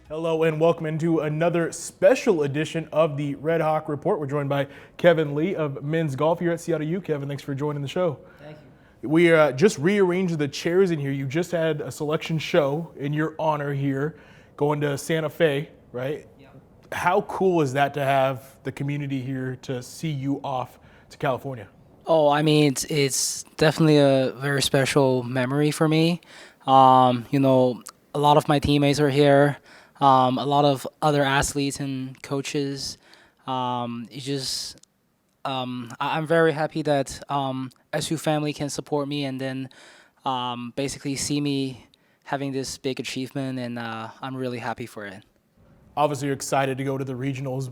Hello and welcome into another special edition of the Redhawk Report. We're joined by Kevin Lee of men's golf here at Seattle U. Kevin, thanks for joining the show. Thank you. We just rearranged the chairs in here. You just had a selection show in your honor here, going to Santa Fe, right? Yeah. How cool is that to have the community here to see you off to California? Oh, I mean, it's definitely a very special memory for me. A lot of my teammates are here. A lot of other athletes and coaches. I'm very happy that SU family can support me and then basically see me having this big achievement, and I'm really happy for it. Obviously, you're excited to go to the regionals.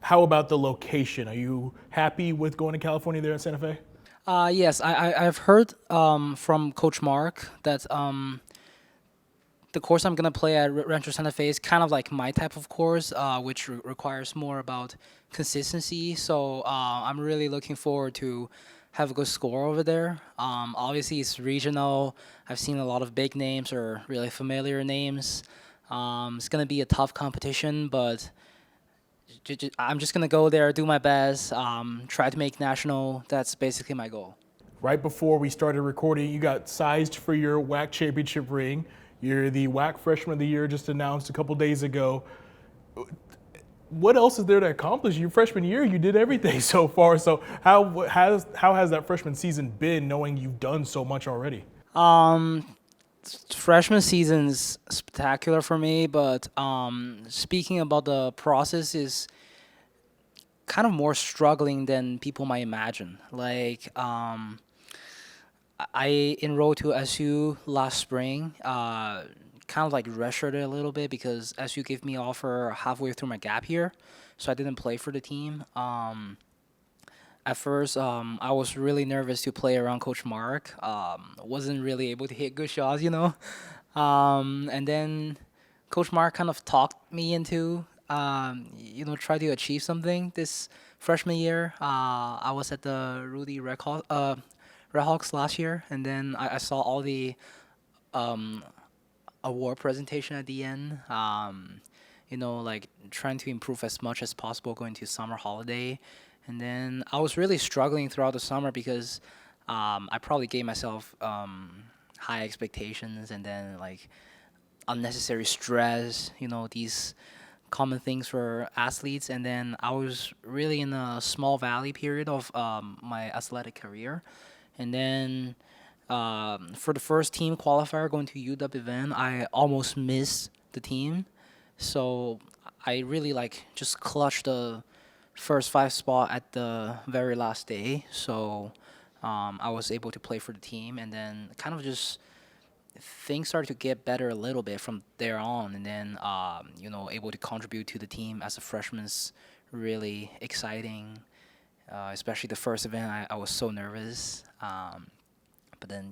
How about the location? Are you happy with going to California there in Santa Fe? Yes, I've heard from Coach Mark that the course I'm gonna play at Rancho Santa Fe is kind of like my type of course, which requires more about consistency. So I'm really looking forward to have a good score over there. Obviously, it's regional. I've seen a lot of big names or really familiar names. It's gonna be a tough competition, but I'm just gonna go there, do my best, try to make national. That's basically my goal. Right before we started recording, you got sized for your WAC championship ring. You're the WAC Freshman of the Year, just announced a couple days ago. What else is there to accomplish? Your freshman year, you did everything so far. So how has that freshman season been, knowing you've done so much already? Freshman season's spectacular for me, but speaking about the process is kind of more struggling than people might imagine. Like, I enrolled to SU last spring, kind of like redshirted a little bit because SU gave me offer halfway through my gap year, so I didn't play for the team. At first, I was really nervous to play around Coach Mark. Wasn't really able to hit good shots, and then Coach Mark kind of talked me into, try to achieve something this freshman year. I was at the Rudy Redhawks last year, and then I saw all the award presentation at the end. Like trying to improve as much as possible going to summer holiday. And then I was really struggling throughout the summer because I probably gave myself high expectations and then like unnecessary stress, these common things for athletes. And then I was really in a small valley period of my athletic career. And then for the first team qualifier going to UW event, I almost missed the team. So I really just clutched the first 5 spot at the very last day. So I was able to play for the team, and then kind of just things started to get better a little bit from there on. And then, able to contribute to the team as a freshman is really exciting. Especially the first event, I was so nervous. But then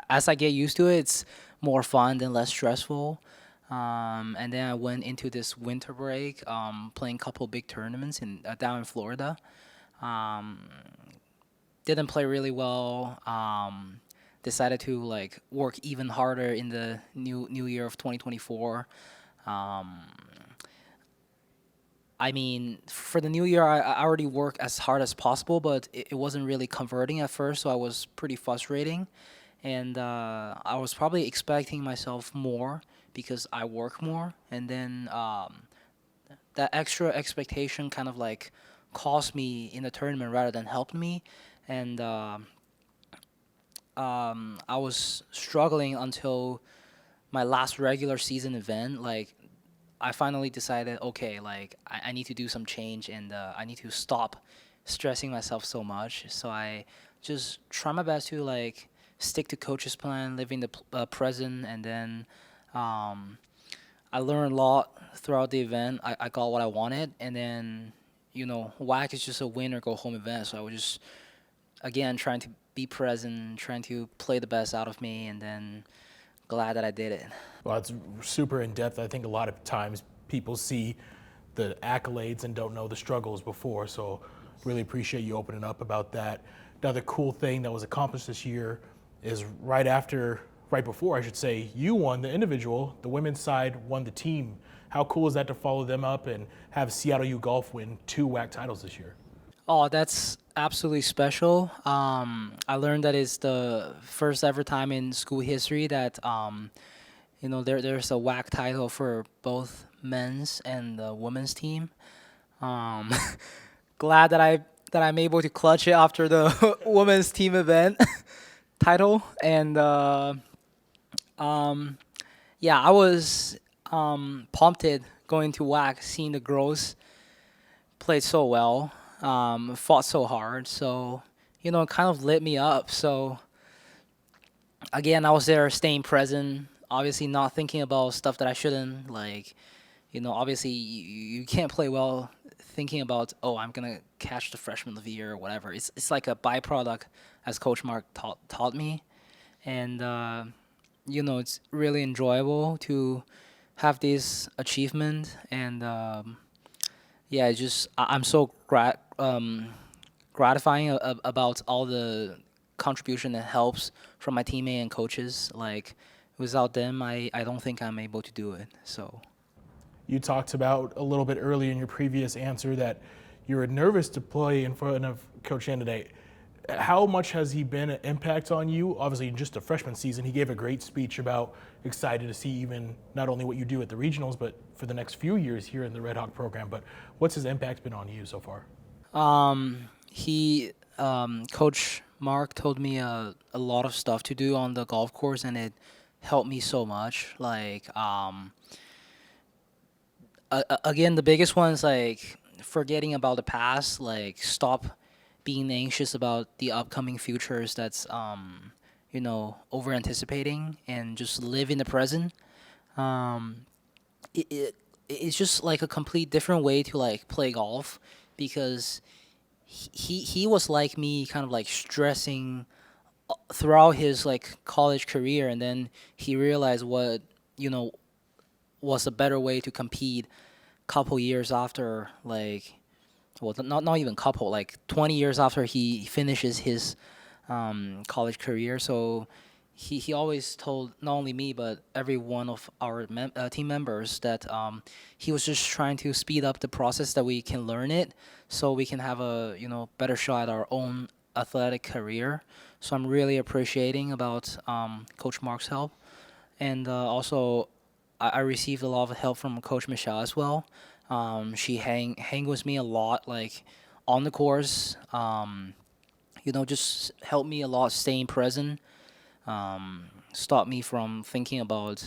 as I get used to it, it's more fun and less stressful. And then I went into this winter break, playing a couple big tournaments down in Florida. Didn't play really well. Decided to work even harder in the new year of 2024. I mean, for the new year, I already worked as hard as possible, but it wasn't really converting at first, so I was pretty frustrating. And I was probably expecting myself more because I work more. And then that extra expectation kind of cost me in the tournament rather than helped me. And I was struggling until my last regular season event. I finally decided, okay, I need to do some change, and I need to stop stressing myself so much. So I just try my best to stick to coach's plan, live in the present, and then I learned a lot throughout the event. I got what I wanted, and then WAC is just a win or go home event. So I was just again trying to be present, trying to play the best out of me, and then glad that I did it. Well, it's super in-depth. I think a lot of times people see the accolades and don't know the struggles before, so really appreciate you opening up about that. Another cool thing that was accomplished this year is right after right before, I should say, you won the individual, the women's side won the team. How cool is that to follow them up and have Seattle U Golf win 2 WAC titles this year? Oh, that's absolutely special. I learned that it's the first ever time in school history that there's a WAC title for both men's and the women's team. Um, Glad that I'm able to clutch it after the women's team event title, and yeah, I was pumped going to WAC, seeing the girls played so well, fought so hard, so it kind of lit me up. So again, I was there staying present, obviously not thinking about stuff that I shouldn't, like, obviously you can't play well thinking about, oh, I'm going to catch the freshman of the year or whatever. It's like a byproduct, as Coach Mark taught me. And, it's really enjoyable to have this achievement. And, yeah, I'm so gratifying about all the contribution and helps from my teammate and coaches. Like, without them, I don't think I'm able to do it. So You talked about a little bit earlier in your previous answer that you were nervous to play in front of Coach Yan today. How much has he been an impact on you? Obviously, in just a freshman season, he gave a great speech about excited to see even not only what you do at the regionals, but for the next few years here in the Redhawk program. But what's his impact been on you so far? Coach Mark told me a lot of stuff to do on the golf course, and it helped me so much. Like, again, the biggest one is like forgetting about the past. Like, stop being anxious about the upcoming futures. That's over anticipating, and just live in the present. It's just like a complete different way to like play golf, because he was like me, kind of like stressing throughout his like college career, and then he realized what was a better way to compete couple years after, like, well, not even couple, like 20 years after he finishes his college career. So he always told not only me but every one of our team members that he was just trying to speed up the process that we can learn it, so we can have a better shot at our own athletic career. So I'm really appreciating about Coach Mark's help, and also I received a lot of help from Coach Michelle as well. She hang with me a lot, like on the course. Just helped me a lot staying present. Stop me from thinking about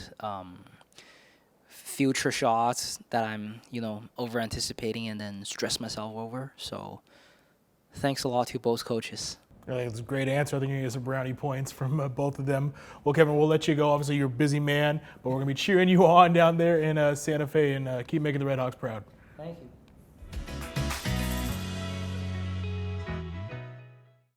future shots that I'm over anticipating and then stress myself over. So thanks a lot to both coaches. I think it's a great answer. I think you're going to get some brownie points from both of them. Well, Kevin, we'll let you go. Obviously, you're a busy man, but we're going to be cheering you on down there in Santa Fe, and keep making the Redhawks proud. Thank you.